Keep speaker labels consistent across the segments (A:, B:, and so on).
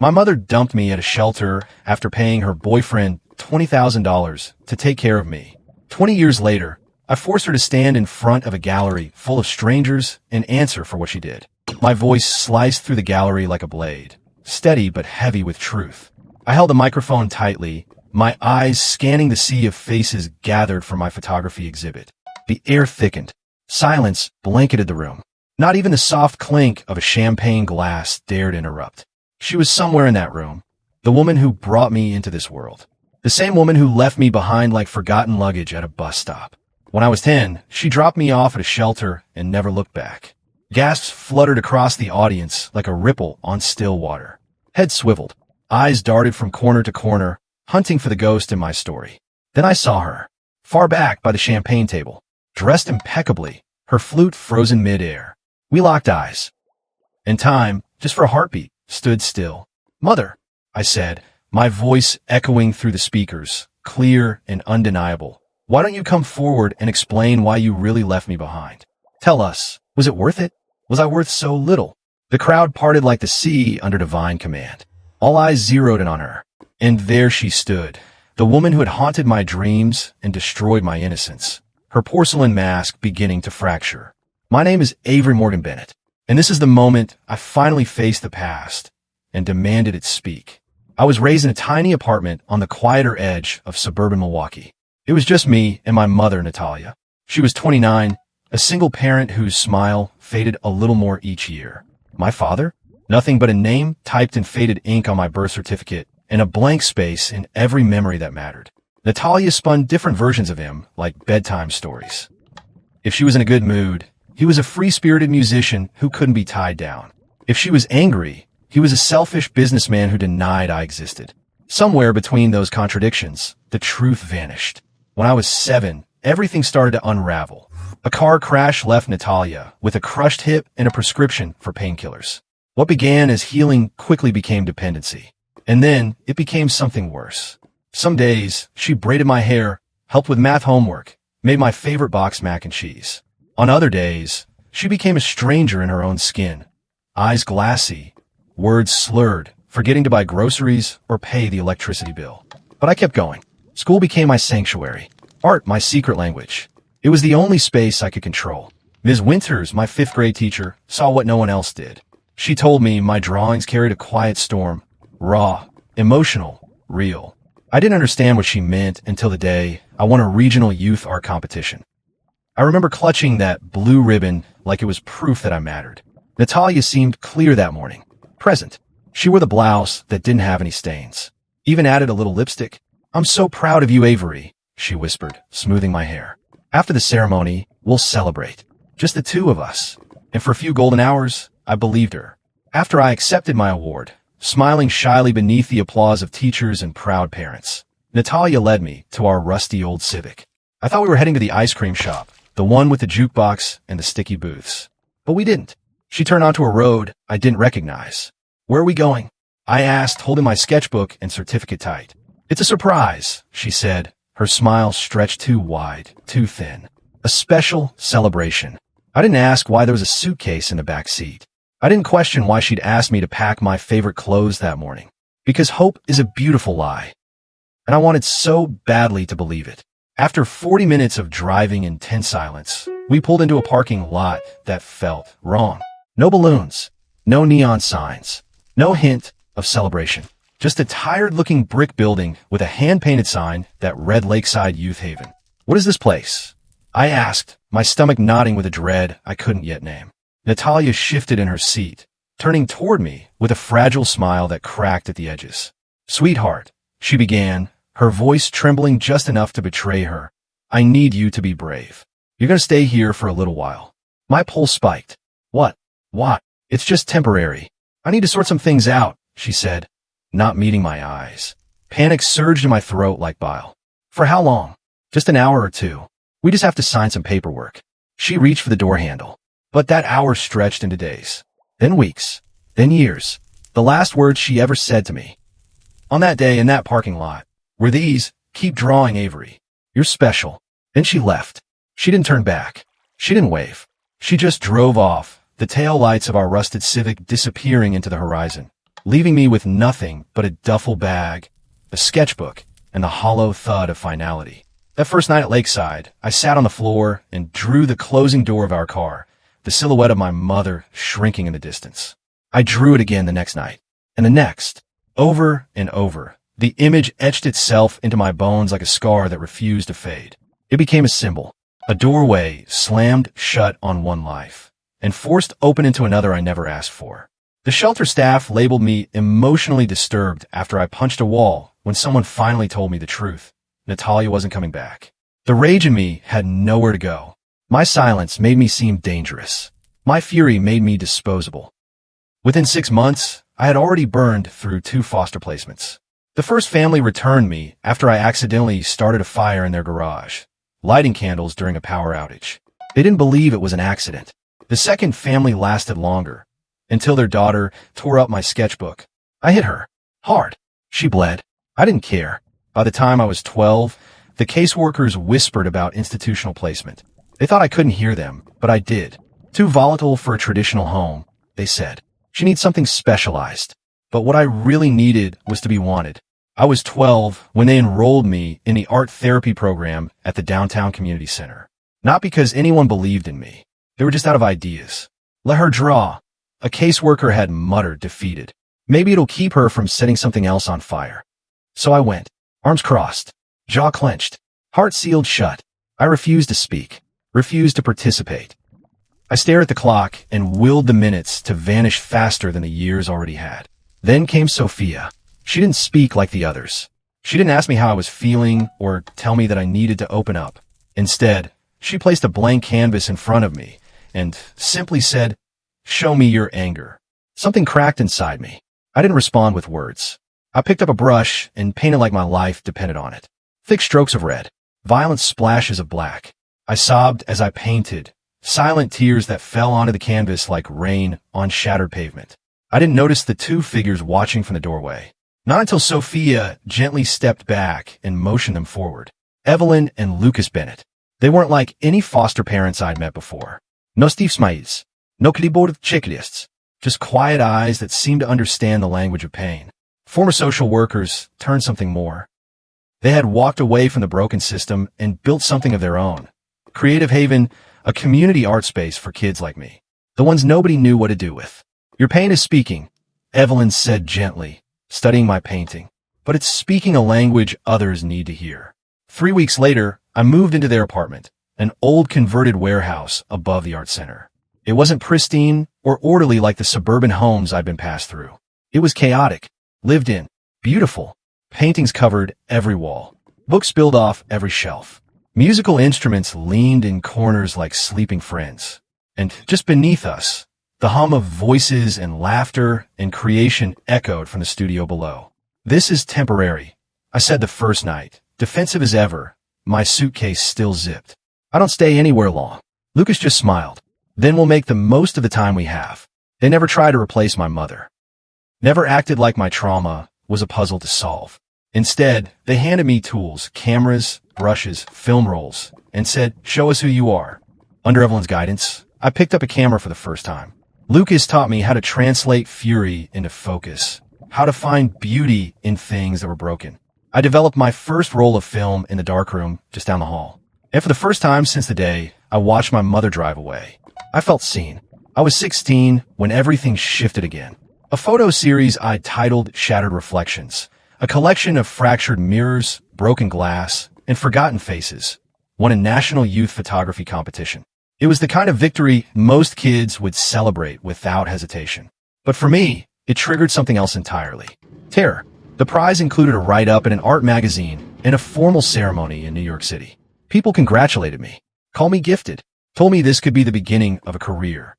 A: My mother dumped me at a shelter after paying her boyfriend $20,000 to take care of me. 20 years later, I forced her to stand in front of a gallery full of strangers and answer for what she did. My voice sliced through the gallery like a blade, steady but heavy with truth. I held the microphone tightly, my eyes scanning the sea of faces gathered for my photography exhibit. The air thickened. Silence blanketed the room. Not even the soft clink of a champagne glass dared interrupt. She was somewhere in that room, the woman who brought me into this world. The same woman who left me behind like forgotten luggage at a bus stop. When I was 10, she dropped me off at a shelter and never looked back. Gasps fluttered across the audience like a ripple on still water. Head swiveled. Eyes darted from corner to corner, hunting for the ghost in my story. Then I saw her, far back by the champagne table, dressed impeccably, her flute frozen mid-air. We locked eyes. And time, just for a heartbeat, stood still. "Mother," I said, my voice echoing through the speakers, clear and undeniable. "Why don't you come forward and explain why you really left me behind? Tell us, was it worth it? Was I worth so little?" The crowd parted like the sea under divine command. All eyes zeroed in on her. And there she stood, the woman who had haunted my dreams and destroyed my innocence, her porcelain mask beginning to fracture. My name is Avery Morgan Bennett, and this is the moment I finally faced the past and demanded it speak. I was raised in a tiny apartment on the quieter edge of suburban Milwaukee. It was just me and my mother, Natalia. She was 29, a single parent whose smile faded a little more each year. My father? Nothing but a name typed in faded ink on my birth certificate and a blank space in every memory that mattered. Natalia spun different versions of him, like bedtime stories. If she was in a good mood, he was a free-spirited musician who couldn't be tied down. If she was angry, he was a selfish businessman who denied I existed. Somewhere between those contradictions, the truth vanished. When I was 7, everything started to unravel. A car crash left Natalia with a crushed hip and a prescription for painkillers. What began as healing quickly became dependency. And then it became something worse. Some days, she braided my hair, helped with math homework, made my favorite boxed mac and cheese. On other days, she became a stranger in her own skin. Eyes glassy, words slurred, forgetting to buy groceries or pay the electricity bill. But I kept going. School became my sanctuary. Art, my secret language. It was the only space I could control. Ms. Winters, my 5th grade teacher, saw what no one else did. She told me my drawings carried a quiet storm. Raw, emotional, real. I didn't understand what she meant until the day I won a regional youth art competition. I remember clutching that blue ribbon like it was proof that I mattered. Natalia seemed clear that morning. Present. She wore the blouse that didn't have any stains. Even added a little lipstick. "I'm so proud of you, Avery," she whispered, smoothing my hair. "After the ceremony, we'll celebrate. Just the two of us." And for a few golden hours, I believed her. After I accepted my award, smiling shyly beneath the applause of teachers and proud parents, Natalia led me to our rusty old Civic. I thought we were heading to the ice cream shop, the one with the jukebox and the sticky booths. But we didn't. She turned onto a road I didn't recognize. "Where are we going?" I asked, holding my sketchbook and certificate tight. "It's a surprise," she said, her smile stretched too wide, too thin. "A special celebration." I didn't ask why there was a suitcase in the back seat. I didn't question why she'd asked me to pack my favorite clothes that morning. Because hope is a beautiful lie. And I wanted so badly to believe it. After 40 minutes of driving in tense silence, we pulled into a parking lot that felt wrong. No balloons, no neon signs, no hint of celebration. Just a tired-looking brick building with a hand-painted sign that read Lakeside Youth Haven. "What is this place?" I asked, my stomach knotting with a dread I couldn't yet name. Natalia shifted in her seat, turning toward me with a fragile smile that cracked at the edges. "Sweetheart," she began, her voice trembling just enough to betray her, "I need you to be brave. You're going to stay here for a little while." My pulse spiked. "What? Why?" "It's just temporary. I need to sort some things out," she said, not meeting my eyes. Panic surged in my throat like bile. "For how long?" "Just an hour or two. We just have to sign some paperwork." She reached for the door handle. But that hour stretched into days, then weeks, then years. The last words she ever said to me on that day in that parking lot were these: "Keep drawing, Avery. You're special." Then she left. She didn't turn back. She didn't wave. She just drove off, the tail lights of our rusted Civic disappearing into the horizon. leaving me with nothing but a duffel bag, a sketchbook, and the hollow thud of finality. That first night at Lakeside, I sat on the floor and drew the closing door of our car, the silhouette of my mother shrinking in the distance. I drew it again the next night, and the next, over and over. The image etched itself into my bones like a scar that refused to fade. It became a symbol, a doorway slammed shut on one life, and forced open into another I never asked for. The shelter staff labeled me emotionally disturbed after I punched a wall when someone finally told me the truth. Natalia wasn't coming back. The rage in me had nowhere to go. My silence made me seem dangerous. My fury made me disposable. Within 6 months, I had already burned through 2 foster placements. The first family returned me after I accidentally started a fire in their garage, lighting candles during a power outage. They didn't believe it was an accident. The second family lasted longer, until their daughter tore up my sketchbook. I hit her. Hard. She bled. I didn't care. By the time I was 12, the caseworkers whispered about institutional placement. They thought I couldn't hear them, but I did. Too volatile for a traditional home, they said. She needs something specialized. But what I really needed was to be wanted. I was 12 when they enrolled me in the art therapy program at the downtown community center. Not because anyone believed in me. They were just out of ideas. Let her draw. A caseworker had muttered, defeated. Maybe it'll keep her from setting something else on fire. So I went, arms crossed, jaw clenched, heart sealed shut. I refused to speak, refused to participate. I stared at the clock and willed the minutes to vanish faster than the years already had. Then came Sophia. She didn't speak like the others. She didn't ask me how I was feeling or tell me that I needed to open up. Instead, she placed a blank canvas in front of me and simply said, "Show me your anger." Something cracked inside me. I didn't respond with words. I picked up a brush and painted like my life depended on it. Thick strokes of red, violent splashes of black. I sobbed as I painted, silent tears that fell onto the canvas like rain on shattered pavement. I didn't notice the 2 figures watching from the doorway. Not until Sophia gently stepped back and motioned them forward. Evelyn and Lucas Bennett. They weren't like any foster parents I'd met before. No Steve Smiles. No keyboard checklists. Just quiet eyes that seemed to understand the language of pain. Former social workers turned something more. They had walked away from the broken system and built something of their own. Creative Haven, a community art space for kids like me. The ones nobody knew what to do with. Your pain is speaking, Evelyn said gently, studying my painting. But it's speaking a language others need to hear. 3 weeks later, I moved into their apartment, an old converted warehouse above the art center. It wasn't pristine or orderly like the suburban homes I'd been passed through. It was chaotic, lived in, beautiful. Paintings covered every wall. Books spilled off every shelf. Musical instruments leaned in corners like sleeping friends. And just beneath us, the hum of voices and laughter and creation echoed from the studio below. "This is temporary," I said the first night, defensive as ever, my suitcase still zipped. "I don't stay anywhere long." Lucas just smiled. "Then we'll make the most of the time we have." They never tried to replace my mother. Never acted like my trauma was a puzzle to solve. Instead, they handed me tools, cameras, brushes, film rolls, and said, "Show us who you are." Under Evelyn's guidance, I picked up a camera for the first time. Lucas taught me how to translate fury into focus, how to find beauty in things that were broken. I developed my first roll of film in the darkroom just down the hall. And for the first time since the day I watched my mother drive away, I felt seen. I was 16 when everything shifted again. A photo series I titled Shattered Reflections, a collection of fractured mirrors, broken glass, and forgotten faces, won a national youth photography competition. It was the kind of victory most kids would celebrate without hesitation. But for me, it triggered something else entirely. Terror. The prize included a write-up in an art magazine and a formal ceremony in New York City. People congratulated me, called me gifted, told me this could be the beginning of a career.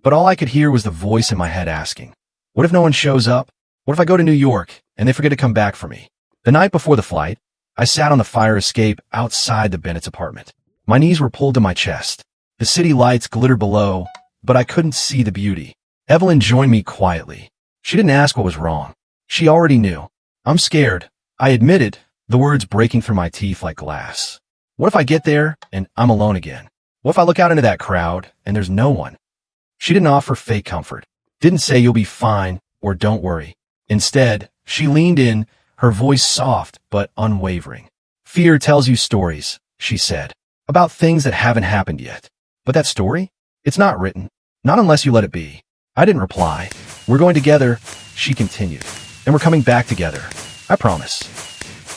A: But all I could hear was the voice in my head asking, what if no one shows up? What if I go to New York and they forget to come back for me? The night before the flight, I sat on the fire escape outside the Bennett's apartment. My knees were pulled to my chest. The city lights glittered below, but I couldn't see the beauty. Evelyn joined me quietly. She didn't ask what was wrong. She already knew. "I'm scared," I admitted, the words breaking through my teeth like glass. "What if I get there and I'm alone again? What if I look out into that crowd and there's no one?" She didn't offer fake comfort. Didn't say you'll be fine, or don't worry. Instead, she leaned in, her voice soft but unwavering. Fear tells you stories, she said, about things that haven't happened yet. But that story? It's not written. Not unless you let it be. I didn't reply. We're going together, she continued. And we're coming back together. I promise.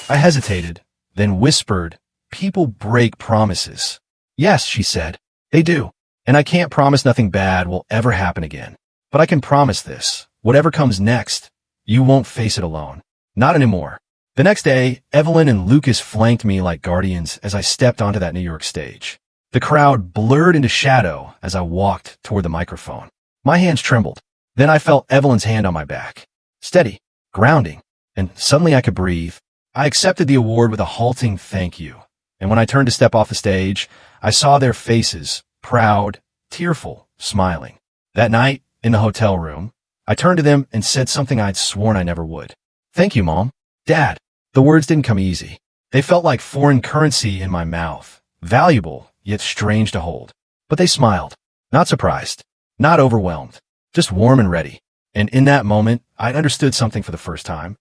A: I hesitated, then whispered, people break promises. Yes, she said. They do. And I can't promise nothing bad will ever happen again. But I can promise this. Whatever comes next, you won't face it alone. Not anymore. The next day, Evelyn and Lucas flanked me like guardians as I stepped onto that New York stage. The crowd blurred into shadow as I walked toward the microphone. My hands trembled. Then I felt Evelyn's hand on my back. Steady, grounding, and suddenly I could breathe. I accepted the award with a halting thank you. And when I turned to step off the stage, I saw their faces, proud, tearful, smiling. That night, in the hotel room, I turned to them and said something I'd sworn I never would. Thank you, Mom. Dad. The words didn't come easy. They felt like foreign currency in my mouth, valuable, yet strange to hold. But they smiled. Not surprised. Not overwhelmed. Just warm and ready. And in that moment, I understood something for the first time.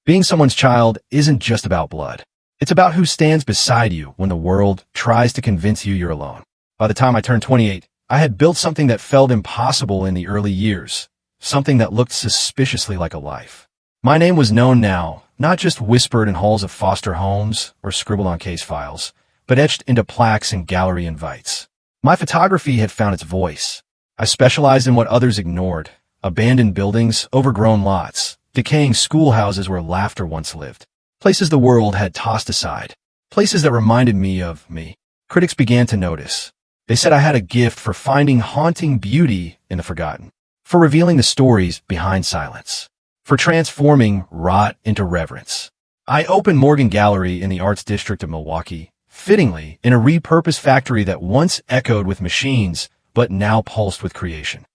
A: Being someone's child isn't just about blood. It's about who stands beside you when the world tries to convince you you're alone. By the time I turned 28, I had built something that felt impossible in the early years. Something that looked suspiciously like a life. My name was known now, not just whispered in halls of foster homes or scribbled on case files, but etched into plaques and gallery invites. My photography had found its voice. I specialized in what others ignored: abandoned buildings, overgrown lots, decaying schoolhouses where laughter once lived. Places the world had tossed aside. Places that reminded me of me. Critics began to notice. They said I had a gift for finding haunting beauty in the forgotten, for revealing the stories behind silence, for transforming rot into reverence. I opened Morgan Gallery in the Arts District of Milwaukee, fittingly in a repurposed factory that once echoed with machines, but now pulsed with creation.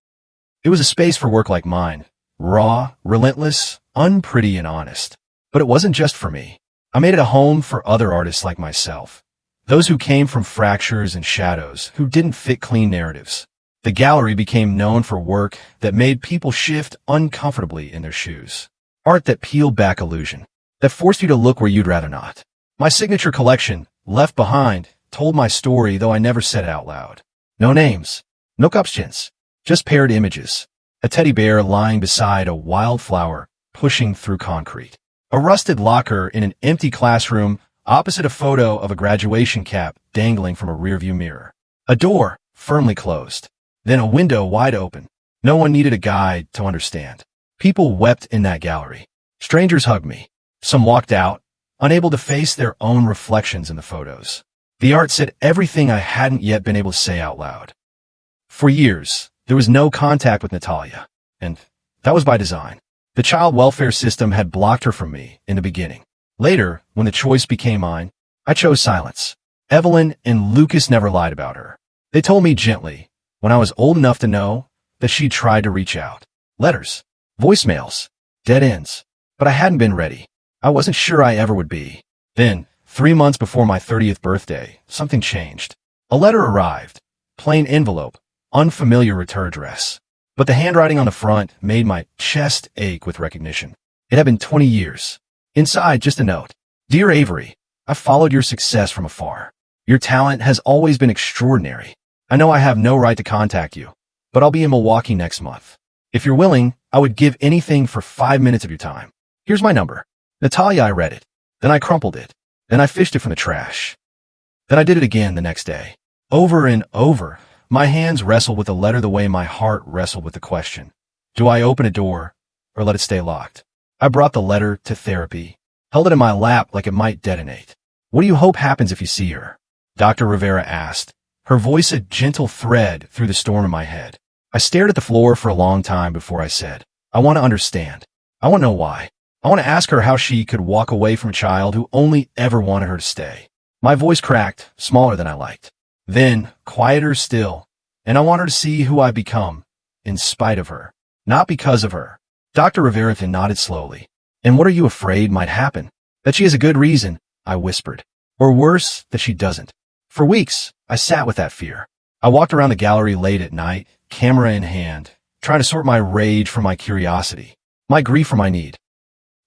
A: It was a space for work like mine, raw, relentless, unpretty, and honest. But it wasn't just for me. I made it a home for other artists like myself. Those who came from fractures and shadows, who didn't fit clean narratives. The gallery became known for work that made people shift uncomfortably in their shoes. Art that peeled back illusion, that forced you to look where you'd rather not. My signature collection, Left Behind, told my story, though I never said it out loud. No names, no captions, just paired images. A teddy bear lying beside a wildflower, pushing through concrete. A rusted locker in an empty classroom, opposite a photo of a graduation cap dangling from a rearview mirror. A door, firmly closed. Then a window wide open. No one needed a guide to understand. People wept in that gallery. Strangers hugged me. Some walked out, unable to face their own reflections in the photos. The art said everything I hadn't yet been able to say out loud. For years, there was no contact with Natalia, and that was by design. The child welfare system had blocked her from me in the beginning. Later, when the choice became mine, I chose silence. Evelyn and Lucas never lied about her. They told me gently, when I was old enough to know, that she'd tried to reach out. Letters, voicemails, dead ends. But I hadn't been ready. I wasn't sure I ever would be. Then, 3 months before my 30th birthday, something changed. A letter arrived. Plain envelope, unfamiliar return address. But the handwriting on the front made my chest ache with recognition. It had been 20 years. Inside, just a note. Dear Avery, I followed your success from afar. Your talent has always been extraordinary. I know I have no right to contact you, but I'll be in Milwaukee next month. If you're willing, I would give anything for 5 minutes of your time. Here's my number. Natalia, I read it. Then I crumpled it. Then I fished it from the trash. Then I did it again the next day. Over and over, my hands wrestled with the letter the way my heart wrestled with the question. Do I open a door or let it stay locked? I brought the letter to therapy, held it in my lap like it might detonate. What do you hope happens if you see her? Dr. Rivera asked, her voice a gentle thread through the storm in my head. I stared at the floor for a long time before I said, I want to understand. I want to know why. I want to ask her how she could walk away from a child who only ever wanted her to stay. My voice cracked, smaller than I liked. Then, quieter still, and I want her to see who I've become, in spite of her, not because of her. Dr. Rivera nodded slowly. And what are you afraid might happen? That she has a good reason, I whispered. Or worse, that she doesn't. For weeks, I sat with that fear. I walked around the gallery late at night, camera in hand, trying to sort my rage from my curiosity, my grief from my need.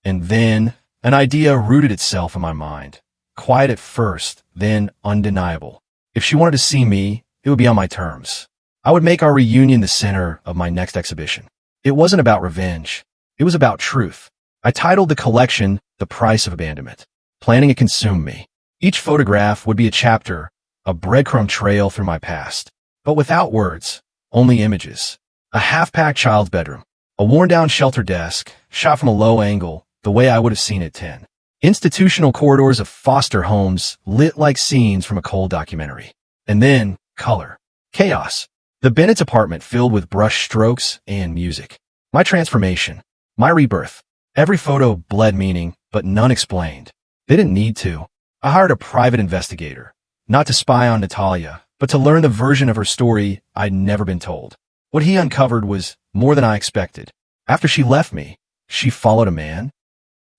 A: And then an idea rooted itself in my mind. Quiet at first, then undeniable. If she wanted to see me, it would be on my terms. I would make our reunion the center of my next exhibition. It wasn't about revenge. It was about truth. I titled the collection The Price of Abandonment. Planning to consume me. Each photograph would be a chapter, a breadcrumb trail through my past. But without words, only images. A half-packed child's bedroom. A worn-down shelter desk, shot from a low angle, the way I would have seen at 10. Institutional corridors of foster homes, lit like scenes from a cold documentary. And then, color. Chaos. The Bennett's apartment filled with brush strokes and music. My transformation. My rebirth. Every photo bled meaning, but none explained. They didn't need to. I hired a private investigator. Not to spy on Natalia, but to learn the version of her story I'd never been told. What he uncovered was more than I expected. After she left me, she followed a man?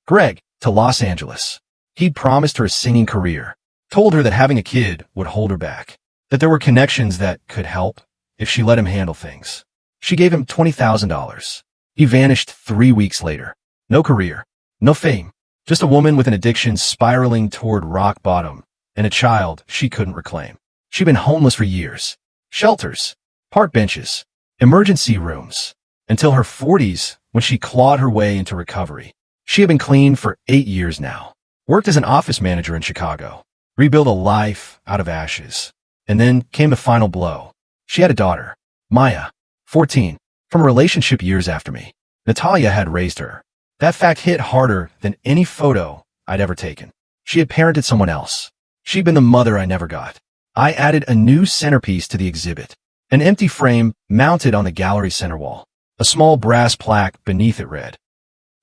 A: Greg, to Los Angeles. He'd promised her a singing career, told her that having a kid would hold her back, that there were connections that could help if she let him handle things. She gave him $20,000. He vanished 3 weeks later. No career, no fame, just a woman with an addiction spiraling toward rock bottom and a child she couldn't reclaim. She'd been homeless for years. Shelters, park benches, emergency rooms, until her 40s when she clawed her way into recovery. She had been clean for 8 years now, worked as an office manager in Chicago, rebuilt a life out of ashes. And then came the final blow. She had a daughter, Maya, 14, from a relationship years after me. Natalia had raised her. That fact hit harder than any photo I'd ever taken. She had parented someone else. She'd been the mother I never got. I added a new centerpiece to the exhibit, an empty frame mounted on the gallery center wall. A small brass plaque beneath it read,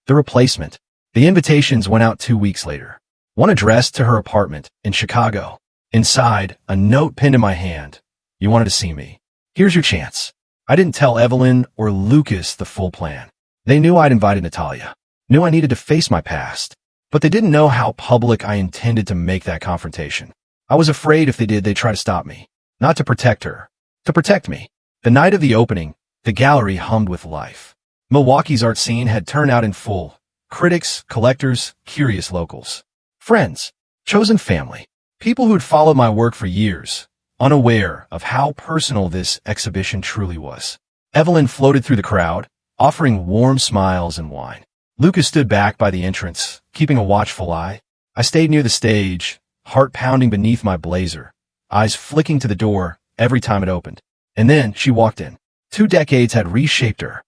A: "The Replacement." The invitations went out 2 weeks later. One addressed to her apartment in Chicago. Inside, a note pinned in my hand. "You wanted to see me. Here's your chance." I didn't tell Evelyn or Lucas the full plan. They knew I'd invited Natalia, knew I needed to face my past, but they didn't know how public I intended to make that confrontation. I was afraid if they did, they'd try to stop me. Not to protect her, to protect me. The night of the opening, the gallery hummed with life. Milwaukee's art scene had turned out in full. Critics, collectors, curious locals. Friends, chosen family. People who'd followed my work for years, unaware of how personal this exhibition truly was. Evelyn floated through the crowd, offering warm smiles and wine. Lucas stood back by the entrance, keeping a watchful eye. I stayed near the stage, heart pounding beneath my blazer, eyes flicking to the door every time it opened. And then she walked in. 2 decades had reshaped her.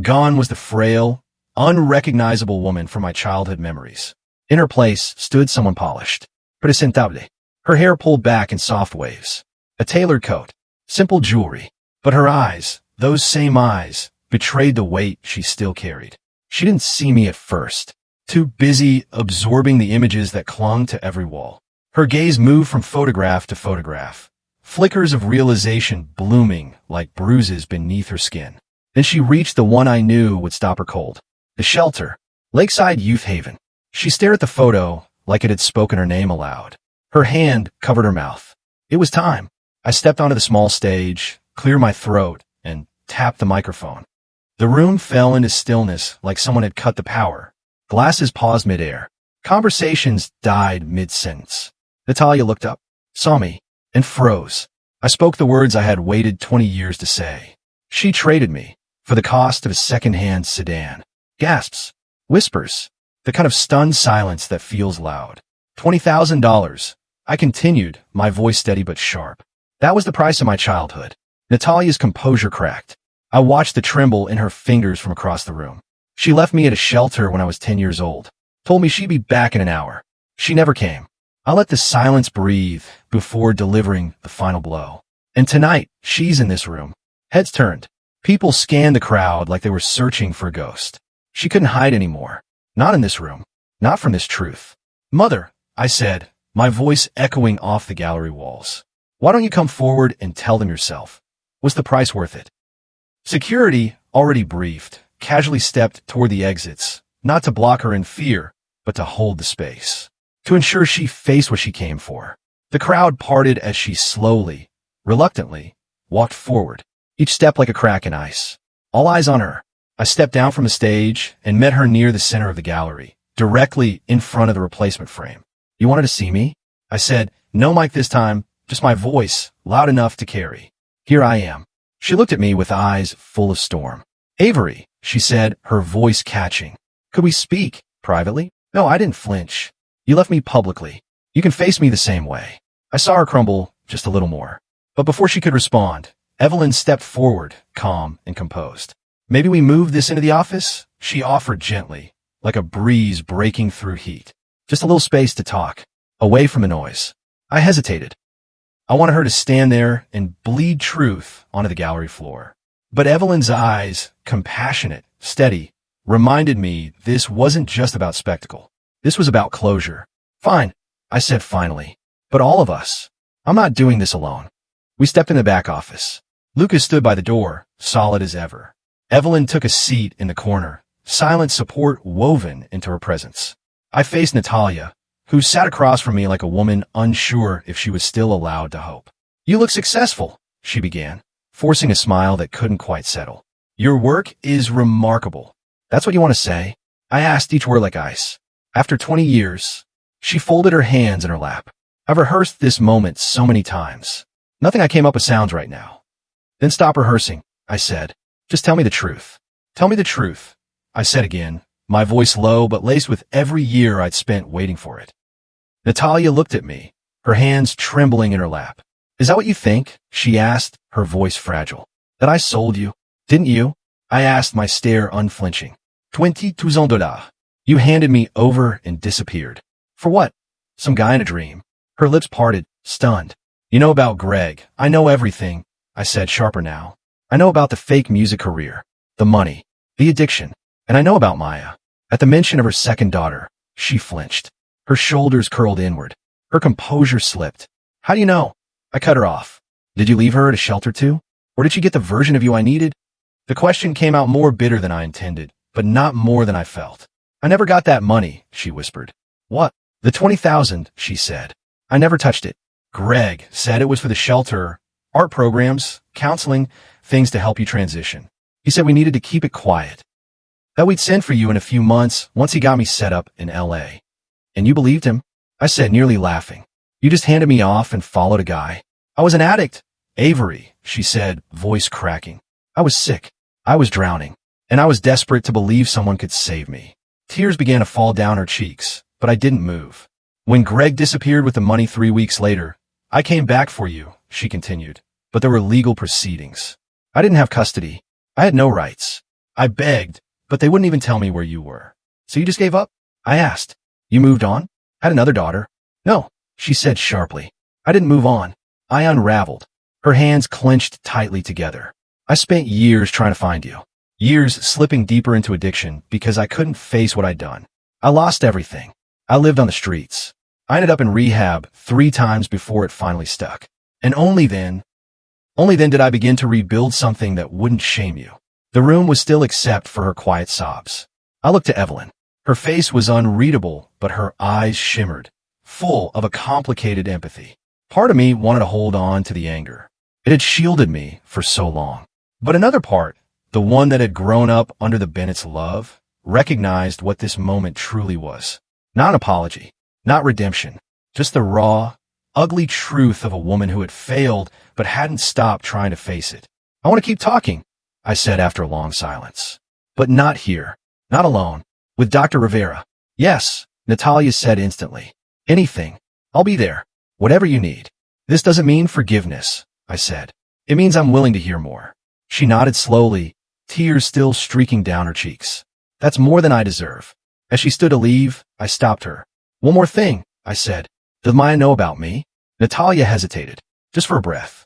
A: Gone was the frail, unrecognizable woman from my childhood memories. In her place stood someone polished, presentable. Her hair pulled back in soft waves. A tailored coat, simple jewelry. But her eyes, those same eyes, betrayed the weight she still carried. She didn't see me at first, too busy absorbing the images that clung to every wall. Her gaze moved from photograph to photograph, flickers of realization blooming like bruises beneath her skin. Then she reached the one I knew would stop her cold. The shelter, Lakeside Youth Haven. She stared at the photo like it had spoken her name aloud. Her hand covered her mouth. It was time. I stepped onto the small stage, cleared my throat, and tapped the microphone. The room fell into stillness like someone had cut the power. Glasses paused midair. Conversations died mid-sentence. Natalia looked up, saw me, and froze. I spoke the words I had waited 20 years to say. She traded me for the cost of a second-hand sedan. Gasps, whispers, the kind of stunned silence that feels loud. $20,000. I continued, my voice steady but sharp. That was the price of my childhood. Natalia's composure cracked. I watched the tremble in her fingers from across the room. She left me at a shelter when I was 10 years old. Told me she'd be back in an hour. She never came. I let the silence breathe before delivering the final blow. And tonight, she's in this room. Heads turned. People scanned the crowd like they were searching for a ghost. She couldn't hide anymore. Not in this room. Not from this truth. "Mother," I said, my voice echoing off the gallery walls. "Why don't you come forward and tell them yourself? Was the price worth it?" Security, already briefed, casually stepped toward the exits, not to block her in fear, but to hold the space, to ensure she faced what she came for. The crowd parted as she slowly, reluctantly, walked forward, each step like a crack in ice. All eyes on her. I stepped down from the stage and met her near the center of the gallery, directly in front of the replacement frame. You wanted to see me? I said, no mic this time, just my voice, loud enough to carry. Here I am. She looked at me with eyes full of storm. Avery, she said, her voice catching. Could we speak privately? No, I didn't flinch. You left me publicly. You can face me the same way. I saw her crumble just a little more. But before she could respond, Evelyn stepped forward, calm and composed. Maybe we move this into the office? She offered gently, like a breeze breaking through heat. Just a little space to talk, away from the noise. I hesitated. I wanted her to stand there and bleed truth onto the gallery floor. But Evelyn's eyes, compassionate, steady, reminded me this wasn't just about spectacle. This was about closure. Fine, I said finally. But all of us. I'm not doing this alone. We stepped in the back office. Lucas stood by the door, solid as ever. Evelyn took a seat in the corner, silent support woven into her presence. I faced Natalia, who sat across from me like a woman unsure if she was still allowed to hope. You look successful, she began, forcing a smile that couldn't quite settle. Your work is remarkable. That's what you want to say? I asked, each word like ice. After 20 years, she folded her hands in her lap. I've rehearsed this moment so many times. Nothing I came up with sounds right now. Then stop rehearsing, I said. Just tell me the truth. Tell me the truth, I said again, my voice low but laced with every year I'd spent waiting for it. Natalia looked at me, her hands trembling in her lap. Is that what you think? She asked, her voice fragile. That I sold you? Didn't you? I asked, my stare unflinching. $22,000. You handed me over and disappeared. For what? Some guy in a dream. Her lips parted, stunned. You know about Greg. I know everything, I said, sharper now. I know about the fake music career, the money, the addiction, and I know about Maya. At the mention of her second daughter, she flinched. Her shoulders curled inward. Her composure slipped. How do you know? I cut her off. Did you leave her at a shelter too? Or did she get the version of you I needed? The question came out more bitter than I intended, but not more than I felt. I never got that money, she whispered. What? The 20,000, she said. I never touched it. Greg said it was for the shelter, art programs, counseling, things to help you transition. He said we needed to keep it quiet. That we'd send for you in a few months once he got me set up in LA. And you believed him? I said, nearly laughing. You just handed me off and followed a guy. I was an addict. Avery, she said, voice cracking. I was sick. I was drowning. And I was desperate to believe someone could save me. Tears began to fall down her cheeks, but I didn't move. When Greg disappeared with the money 3 weeks later, I came back for you, she continued. But there were legal proceedings. I didn't have custody. I had no rights. I begged, but they wouldn't even tell me where you were. So you just gave up? I asked. You moved on? Had another daughter? No, she said sharply. I didn't move on. I unraveled. Her hands clenched tightly together. I spent years trying to find you. Years slipping deeper into addiction because I couldn't face what I'd done. I lost everything. I lived on the streets. I ended up in rehab 3 times before it finally stuck. And only then did I begin to rebuild something that wouldn't shame you. The room was still except for her quiet sobs. I looked to Evelyn. Her face was unreadable, but her eyes shimmered, full of a complicated empathy. Part of me wanted to hold on to the anger. It had shielded me for so long. But another part, the one that had grown up under the Bennett's love, recognized what this moment truly was. Not an apology, not redemption, just the raw, ugly truth of a woman who had failed but hadn't stopped trying to face it. I want to keep talking, I said after a long silence. But not here, not alone, with Dr. Rivera. Yes, Natalia said instantly. Anything. I'll be there. Whatever you need. This doesn't mean forgiveness, I said. It means I'm willing to hear more. She nodded slowly, tears still streaking down her cheeks. That's more than I deserve. As she stood to leave, I stopped her. One more thing, I said. Does Maya know about me? Natalia hesitated, just for a breath.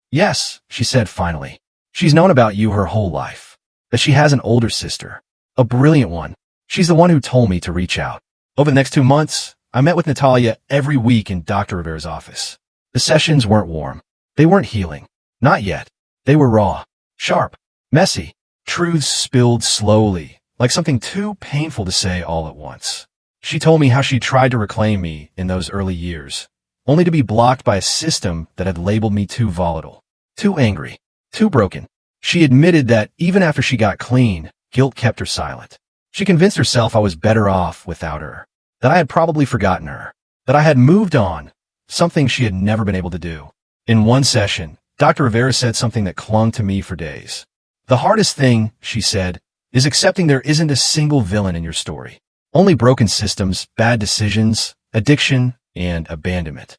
A: Yes, she said finally. She's known about you her whole life. That she has an older sister. A brilliant one. She's the one who told me to reach out. Over the next 2 months, I met with Natalia every week in Dr. Rivera's office. The sessions weren't warm. They weren't healing. Not yet. They were raw, sharp, messy, truths spilled slowly, like something too painful to say all at once. She told me how she tried to reclaim me in those early years, only to be blocked by a system that had labeled me too volatile, too angry, too broken. She admitted that even after she got clean, guilt kept her silent. She convinced herself I was better off without her, that I had probably forgotten her, that I had moved on, something she had never been able to do. In one session, Dr. Rivera said something that clung to me for days. The hardest thing, she said, is accepting there isn't a single villain in your story. Only broken systems, bad decisions, addiction, and abandonment.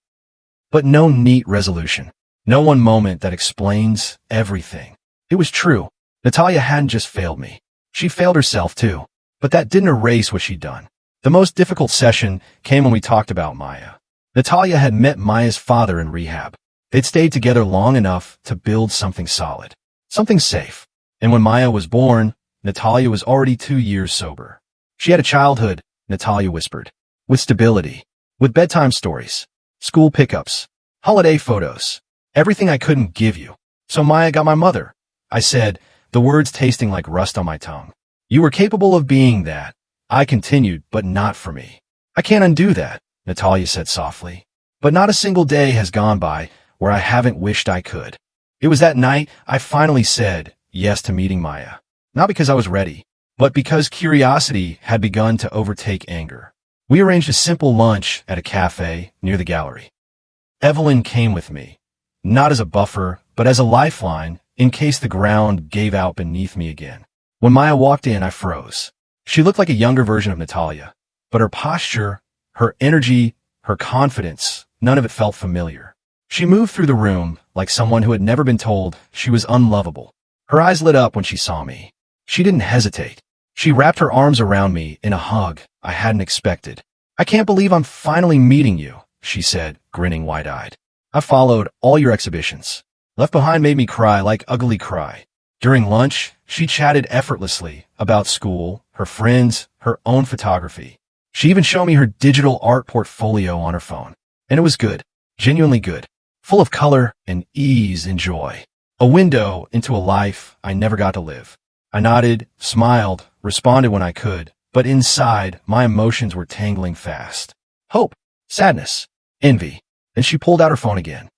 A: But no neat resolution. No one moment that explains everything. It was true. Natalia hadn't just failed me. She failed herself too. But that didn't erase what she'd done. The most difficult session came when we talked about Maya. Natalia had met Maya's father in rehab. They'd stayed together long enough to build something solid, something safe. And when Maya was born, Natalia was already 2 years sober. She had a childhood, Natalia whispered, with stability, with bedtime stories, school pickups, holiday photos, everything I couldn't give you. So Maya got my mother, I said, the words tasting like rust on my tongue. You were capable of being that, I continued, but not for me. I can't undo that, Natalia said softly. But not a single day has gone by where I haven't wished I could. It was that night I finally said yes to meeting Maya. Not because I was ready, but because curiosity had begun to overtake anger. We arranged a simple lunch at a cafe near the gallery. Evelyn came with me, not as a buffer, but as a lifeline in case the ground gave out beneath me again. When Maya walked in, I froze. She looked like a younger version of Natalia, but her posture, her energy, her confidence, none of it felt familiar. She moved through the room like someone who had never been told she was unlovable. Her eyes lit up when she saw me. She didn't hesitate. She wrapped her arms around me in a hug I hadn't expected. I can't believe I'm finally meeting you, she said, grinning wide-eyed. I followed all your exhibitions. Left Behind made me cry like ugly cry. During lunch, she chatted effortlessly about school, her friends, her own photography. She even showed me her digital art portfolio on her phone. And it was good, genuinely good, full of color and ease and joy. A window into a life I never got to live. I nodded, smiled, responded when I could, but inside, my emotions were tangling fast. Hope, sadness, envy. Then she pulled out her phone again.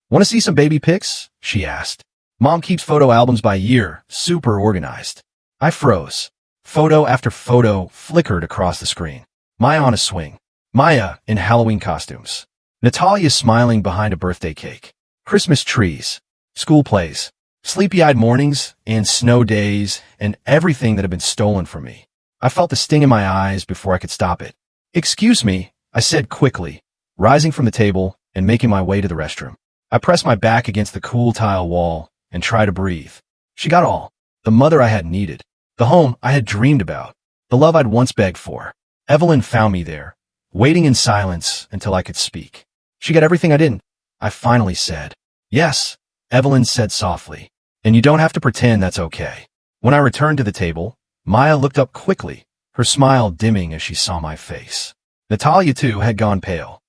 A: Want to see some baby pics? She asked. Mom keeps photo albums by year, super organized. I froze. Photo after photo flickered across the screen. Maya on a swing. Maya in Halloween costumes. Natalia smiling behind a birthday cake. Christmas trees. School plays. Sleepy-eyed mornings and snow days and everything that had been stolen from me. I felt the sting in my eyes before I could stop it. Excuse me, I said quickly, rising from the table and making my way to the restroom. I pressed my back against the cool tile wall and tried to breathe. She got all. The mother I had needed. The home I had dreamed about. The love I'd once begged for. Evelyn found me there, waiting in silence until I could speak. She got everything I didn't. I finally said, yes, Evelyn said softly. And you don't have to pretend that's okay. When I returned to the table, Maya looked up quickly, her smile dimming as she saw my face. Natalia, too, had gone pale.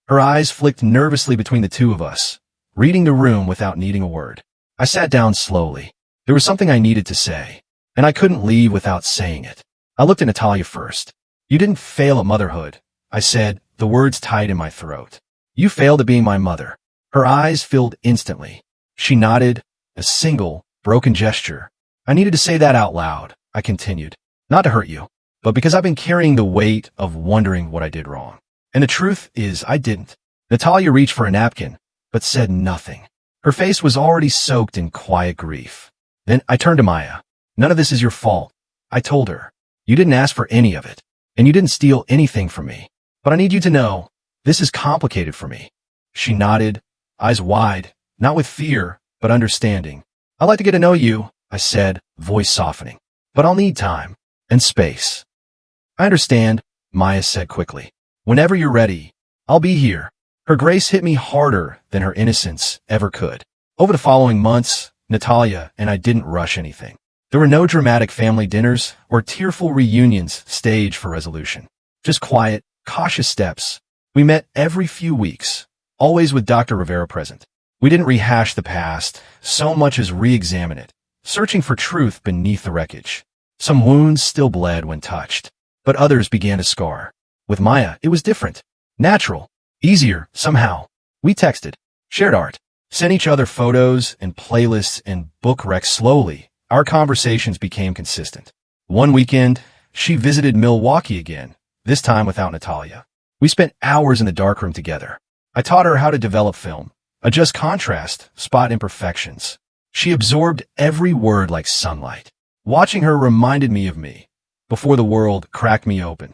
A: Her eyes flicked nervously between the two of us, reading the room without needing a word. I sat down slowly. There was something I needed to say, and I couldn't leave without saying it. I looked at Natalia first. You didn't fail at motherhood, I said, the words tied in my throat. You failed at being my mother. Her eyes filled instantly. She nodded, a single, broken gesture. I needed to say that out loud, I continued. Not to hurt you, but because I've been carrying the weight of wondering what I did wrong. And the truth is, I didn't. Natalia reached for a napkin, but said nothing. Her face was already soaked in quiet grief. Then I turned to Maya. None of this is your fault, I told her. You didn't ask for any of it, and you didn't steal anything from me. But I need you to know, this is complicated for me. She nodded, eyes wide, not with fear, but understanding. I'd like to get to know you, I said, voice softening. But I'll need time and space. I understand, Maya said quickly. Whenever you're ready, I'll be here. Her grace hit me harder than her innocence ever could. Over the following months, Natalia and I didn't rush anything. There were no dramatic family dinners or tearful reunions staged for resolution. Just quiet, cautious steps. We met every few weeks, always with Dr. Rivera present. We didn't rehash the past so much as re-examine it, searching for truth beneath the wreckage. Some wounds still bled when touched, but others began to scar. With Maya, it was different. Natural. Easier, somehow. We texted, shared art, sent each other photos and playlists and book recs. Slowly, our conversations became consistent. One weekend, she visited Milwaukee again, this time without Natalia. We spent hours in the darkroom together. I taught her how to develop film, adjust contrast, spot imperfections. She absorbed every word like sunlight. Watching her reminded me of me, before the world cracked me open.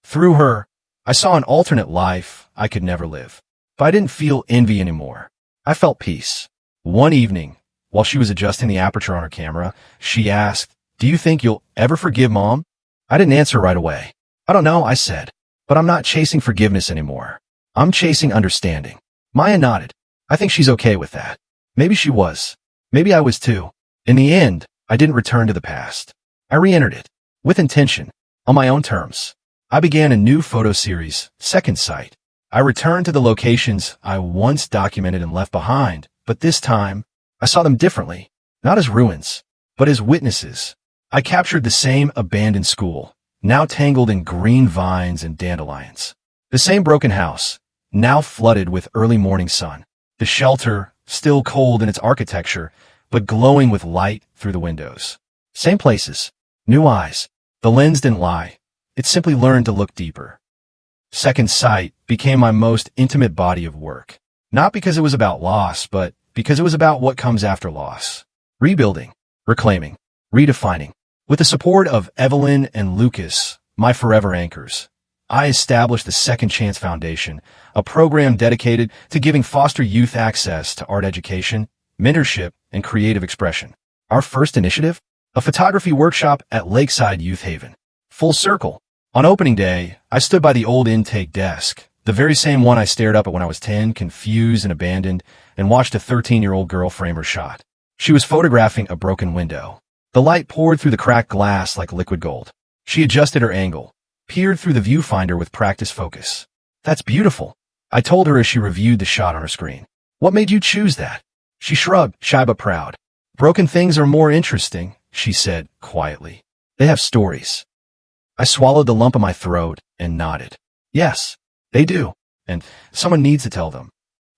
A: Through her, I saw an alternate life I could never live. But I didn't feel envy anymore. I felt peace. One evening, while she was adjusting the aperture on her camera, she asked, "Do you think you'll ever forgive Mom?" I didn't answer right away. "I don't know," I said, "but I'm not chasing forgiveness anymore. I'm chasing understanding." Maya nodded. "I think she's okay with that." Maybe she was. Maybe I was too. In the end, I didn't return to the past. I re-entered it, with intention, on my own terms. I began a new photo series, Second Sight. I returned to the locations I once documented and left behind, but this time, I saw them differently, not as ruins, but as witnesses. I captured the same abandoned school, now tangled in green vines and dandelions. The same broken house, now flooded with early morning sun. The shelter, still cold in its architecture, but glowing with light through the windows. Same places, new eyes. The lens didn't lie. It simply learned to look deeper. Second Sight became my most intimate body of work. Not because it was about loss, but because it was about what comes after loss. Rebuilding, reclaiming, redefining. With the support of Evelyn and Lucas, my forever anchors, I established the Second Chance Foundation, a program dedicated to giving foster youth access to art education, mentorship, and creative expression. Our first initiative? A photography workshop at Lakeside Youth Haven. Full circle. On opening day, I stood by the old intake desk, the very same one I stared up at when I was 10, confused and abandoned, and watched a 13-year-old girl frame her shot. She was photographing a broken window. The light poured through the cracked glass like liquid gold. She adjusted her angle, peered through the viewfinder with practiced focus. "That's beautiful," I told her as she reviewed the shot on her screen. "What made you choose that?" She shrugged, shy but proud. "Broken things are more interesting," she said quietly. "They have stories." I swallowed the lump in my throat and nodded. Yes, they do, and someone needs to tell them.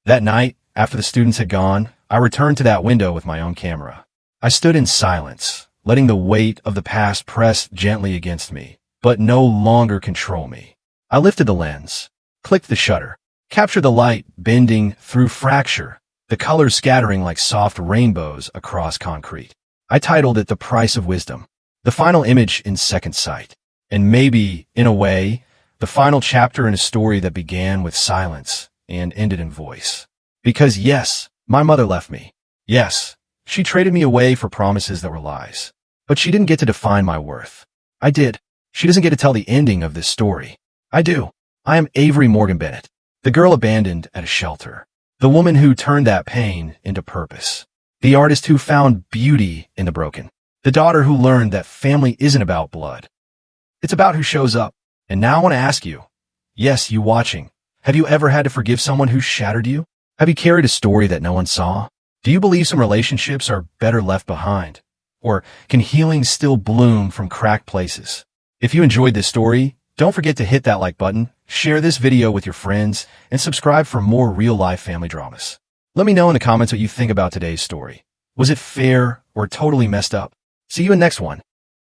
A: That night, after the students had gone, I returned to that window with my own camera. I stood in silence, letting the weight of the past press gently against me, but no longer control me. I lifted the lens, clicked the shutter, captured the light bending through fracture, the colors scattering like soft rainbows across concrete. I titled it The Price of Wisdom, the final image in Second Sight, and maybe, in a way, the final chapter in a story that began with silence and ended in voice. Because yes, my mother left me. Yes, she traded me away for promises that were lies. But she didn't get to define my worth. I did. She doesn't get to tell the ending of this story. I do. I am Avery Morgan Bennett, the girl abandoned at a shelter, the woman who turned that pain into purpose, the artist who found beauty in the broken, the daughter who learned that family isn't about blood. It's about who shows up. And now I want to ask you, yes, you watching, have you ever had to forgive someone who shattered you? Have you carried a story that no one saw? Do you believe some relationships are better left behind? Or can healing still bloom from cracked places? If you enjoyed this story, don't forget to hit that like button, share this video with your friends, and subscribe for more real-life family dramas. Let me know in the comments what you think about today's story. Was it fair or totally messed up? See you in the next one.